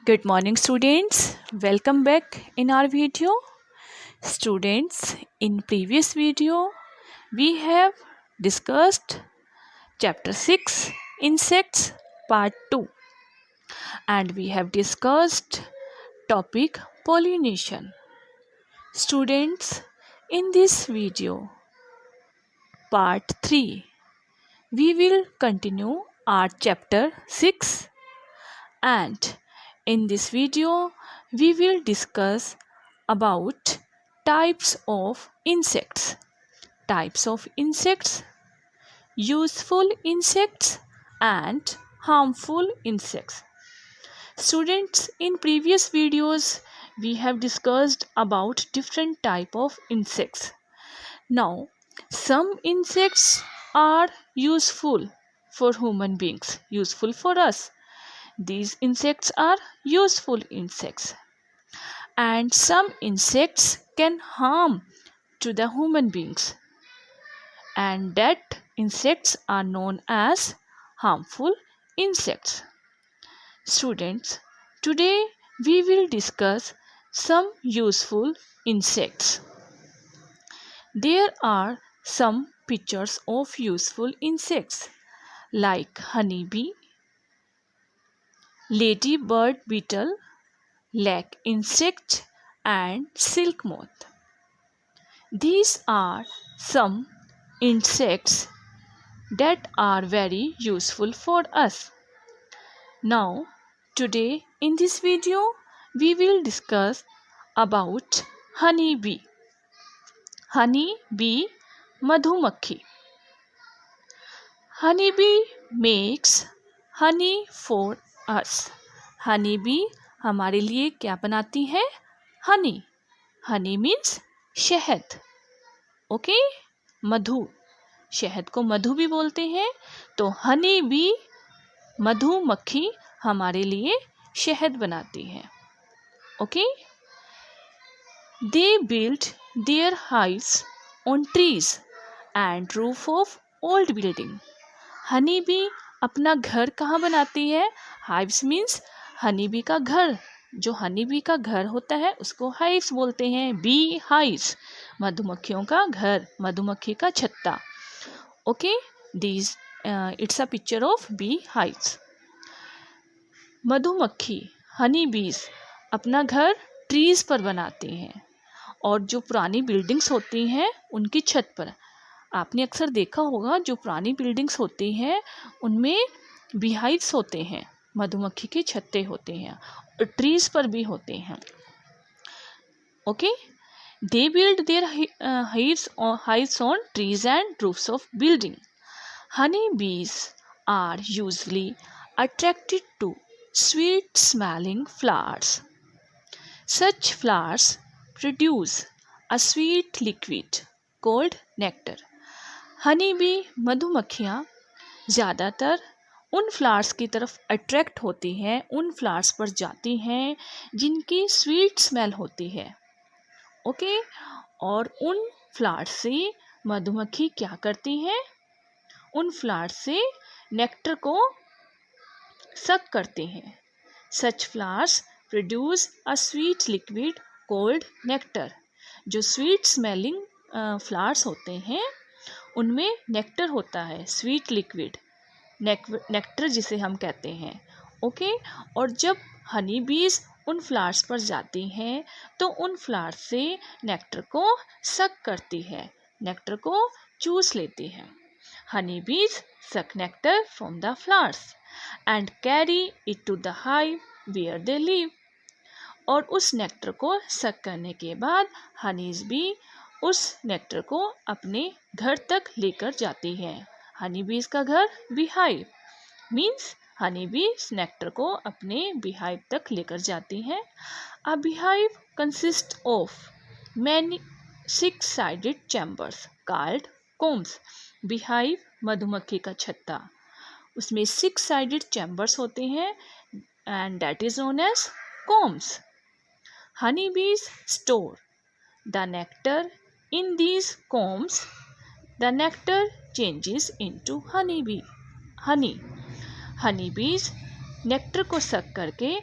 Good morning, students. Welcome back in our video. Students, in previous video, we have discussed chapter 6, Insects, part 2, and we have discussed topic pollination. Students, in this video, part 3, we will continue our chapter 6, and in this video we will discuss about types of insects, useful insects and harmful insects. Students, in previous videos we have discussed about different type of insects. Now some insects are useful for human beings, useful for us. These insects are useful insects, and some insects can harm to the human beings, and that insects are known as harmful insects. Students, today we will discuss some useful insects. There are some pictures of useful insects like honeybee, ladybird beetle, lac insect and silk moth. These are some insects that are very useful for us. Now, today in this video, we will discuss about honeybee. Honeybee, madhumakhi. Honeybee makes honey for us. Honeybee हमारे लिए क्या बनाती है? Honey. Honey means शहद. Okay, मधु. शहद को मधु भी बोलते हैं. तो हनी बी, मधुमक्खी हमारे लिए शहद बनाती है. Okay, they build their hives on trees and roof of old building. Honey bee अपना घर कहाँ बनाती है? हाइव्स मीन्स हनी बी का घर. जो हनी बी का घर होता है उसको हाइव्स बोलते हैं. बी हाइव्स, मधुमक्खियों का घर, मधुमक्खी का छत्ता. Okay, this it's a picture of bee hives. मधुमक्खी, हनी बीज अपना घर ट्रीज पर बनाती हैं और जो पुरानी बिल्डिंग्स होती हैं उनकी छत पर. आपने अक्सर देखा होगा जो पुरानी बिल्डिंग्स होती हैं उनमें बीहाइव्स होते हैं, मधुमक्खी के छत्ते होते हैं और ट्रीज पर भी होते हैं. Okay, they build their hives on trees and roofs of building. Honey bees are usually attracted to sweet smelling flowers. Such flowers produce a sweet liquid called nectar. Honey bee, मधुमक्खियाँ ज़्यादातर उन flowers की तरफ attract होती हैं, उन flowers पर जाती हैं जिनकी स्वीट स्मेल होती है. ओके, और उन फ्लावर्स से मधुमक्खी क्या करती हैं? उन फ्लावर्स से नेक्टर को सक करते हैं. Such flowers produce a sweet liquid called nectar. जो स्वीट स्मेलिंग फ्लावर्स होते हैं उनमें नेक्टर होता है, स्वीट लिक्विड, नेक्टर जिसे हम कहते हैं. ओके, और जब हनी बीज उन फ्लावर्स पर जाती हैं तो उन फ्लावर्स से नेक्टर को सक करती है, नेक्टर को चूस लेती है. हनी बीज suck nectar from the flowers and carry it to the hive where they live. और उस नेक्टर को सक करने के बाद हनीज भी उस नेक्टर को अपने घर तक लेकर जाती है. हनी बीज का घर बीहाइव मीन्स हनी बीज नेक्टर को अपने बीहाइव तक लेकर जाती है. A beehive consist of many 6-sided chambers called combs. Beehive मधुमक्खी का छत्ता, उसमें 6-sided chambers होते हैं and that is known as combs. Honey bees store the nectar in these combs. The nectar changes into honey. Honey bees nectar को सक करके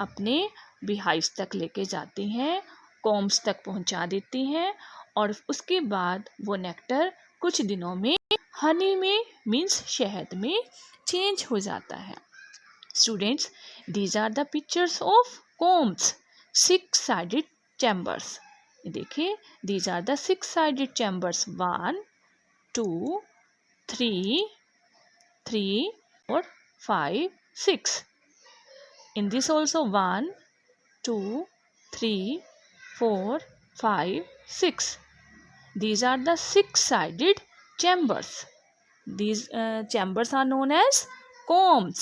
अपने बीहाइव्स तक लेके जाती हैं, कॉम्स तक पहुंचा देती हैं और उसके बाद वो नेक्टर कुछ दिनों में हनी में मीन्स शहद में चेंज हो जाता है। Students, these are the pictures of combs, six-sided chambers. देखिए, these are the six-sided chambers. 1, 2, 3, 4, 5, 6. In this also 1, 2, 3, 4, 5, 6. These are the six-sided chambers. These chambers are known as combs.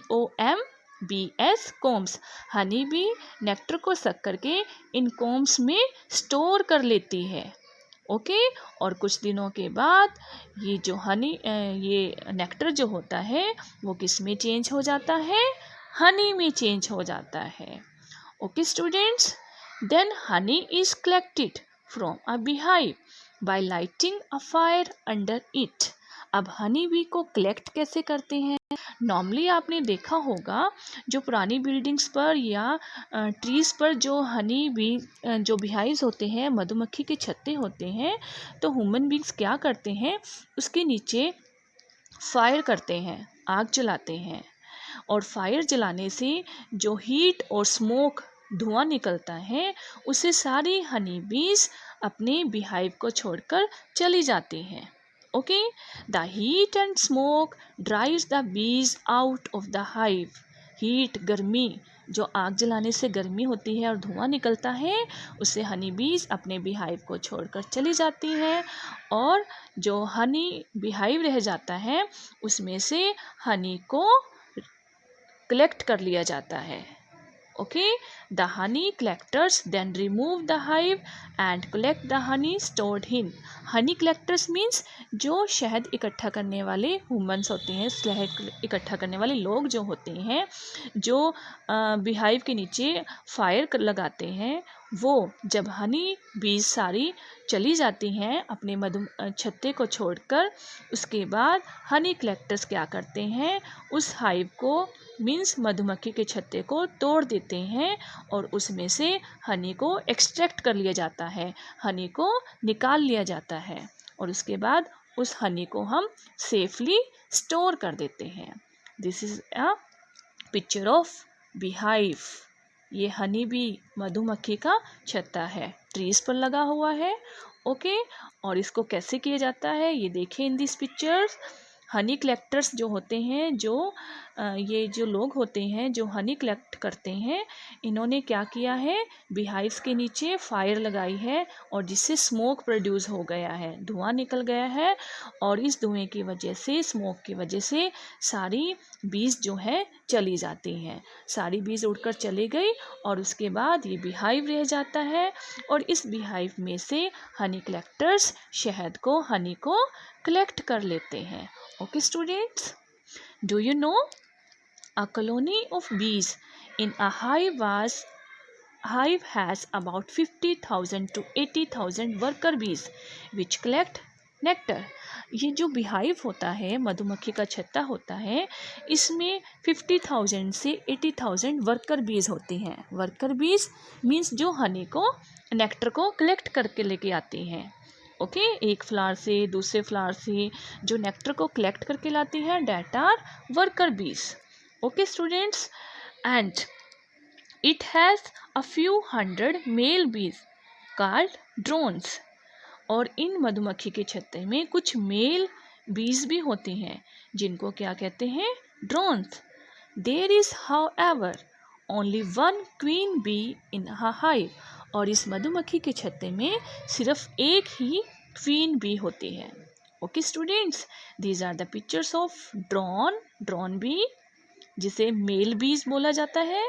COMBS combs. Honey भी nectar को सक करके इन combs में store कर लेती है। Okay, और कुछ दिनों के बाद ये जो हनी ये नेक्टर जो होता है वो किस में चेंज हो जाता है? हनी में चेंज हो जाता है। Okay students, then honey is collected from a beehive by lighting a fire under it. अब हनी बी को कलेक्ट कैसे करते हैं? नॉर्मली आपने देखा होगा जो पुरानी बिल्डिंग्स पर या ट्रीज़ पर जो हनी बी जो बीहाइव्स होते हैं, मधुमक्खी के छत्ते होते हैं, तो ह्यूमन बींग्स क्या करते हैं, उसके नीचे फायर करते हैं, आग जलाते हैं और फायर जलाने से जो हीट और स्मोक धुआं निकलता है उससे सारी हनी बीज अपने बीहाइव को छोड़कर चली जाती हैं। Okay, the heat and smoke drives the bees out of the hive. Heat गर्मी, जो आग जलाने से गर्मी होती है और धुआं निकलता है उससे हनी बीज अपने बीहाइव को छोड़कर चली जाती हैं और जो हनी बीहाइव रह जाता है उसमें से हनी को कलेक्ट कर लिया जाता है। Okay, the honey collectors then remove the hive and collect the honey stored in. Honey collectors means जो शहद इकट्ठा करने वाले ह्यूमन्स होते हैं, शहद इकट्ठा करने वाले लोग जो होते हैं, जो बीहाइव के नीचे फायर लगाते हैं, वो जब हनी बीज सारी चली जाती हैं अपने मधु छत्ते को छोड़कर, उसके बाद हनी कलेक्टर्स क्या करते हैं, उस हाइव को मीन्स मधुमक्खी के छत्ते को तोड़ देते हैं और उसमें से हनी को एक्सट्रैक्ट कर लिया जाता है, हनी को निकाल लिया जाता है और उसके बाद उस हनी को हम सेफली स्टोर कर देते हैं। This is a picture of beehive. ये हनी बी मधुमक्खी का छत्ता है, ट्रीज पर लगा हुआ है। ओके, और इसको कैसे किया जाता है ये देखिए in this pictures. Honey collectors जो होते हैं, जो ये जो लोग होते हैं जो हनी कलेक्ट करते हैं, इन्होंने क्या किया है, बीहाइव्स के नीचे फायर लगाई है और जिससे स्मोक प्रोड्यूस हो गया है, धुआं निकल गया है और इस धुएं की वजह से, स्मोक की वजह से सारी बीज जो है चली जाती हैं, सारी बीज उड़कर चली गई और उसके बाद ये बीहाइव रह जाता है और इस बीहाइव में से हनी कलेक्टर्स शहद को, हनी को कलेक्ट कर लेते हैं। Okay students, do you know a colony of bees in a hive has about 50,000 to 80,000 worker bees which collect nectar. ये जो बीहाइव होता है, मधुमक्खी का छत्ता होता है, इसमें 50,000 से 80,000 वर्कर बीज होती हैं। वर्कर बीज मीन्स जो हनी को, नेक्टर को कलेक्ट करके लेके आती हैं। ओके, एक फ्लावर से दूसरे फ्लावर से जो नेक्टर को कलेक्ट करके लाती है, that are worker bees. Okay students, and it has a few hundred male bees called drones. और इन मधुमक्खी के छत्ते में कुछ मेल बीज भी होती हैं जिनको क्या कहते हैं, drones. There is however only one queen bee in a hive. और इस मधुमक्खी के छत्ते में सिर्फ एक ही क्वीन बी होती है। Okay students, these are the pictures of drone bee जिसे मेल बीज बोला जाता है,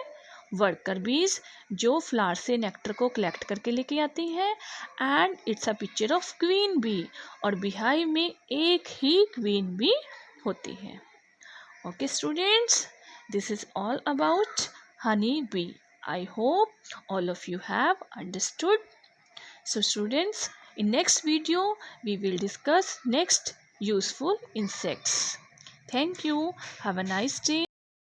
वर्कर बीज जो फ्लावर से नेक्टर को कलेक्ट करके लेके आती हैं, and it's a picture of queen bee और बीहाइव में एक ही क्वीन बी होती है। Okay students, this is all about honey bee. I hope all of you have understood. So students, in next video we will discuss next useful insects. Thank you. Have a nice day.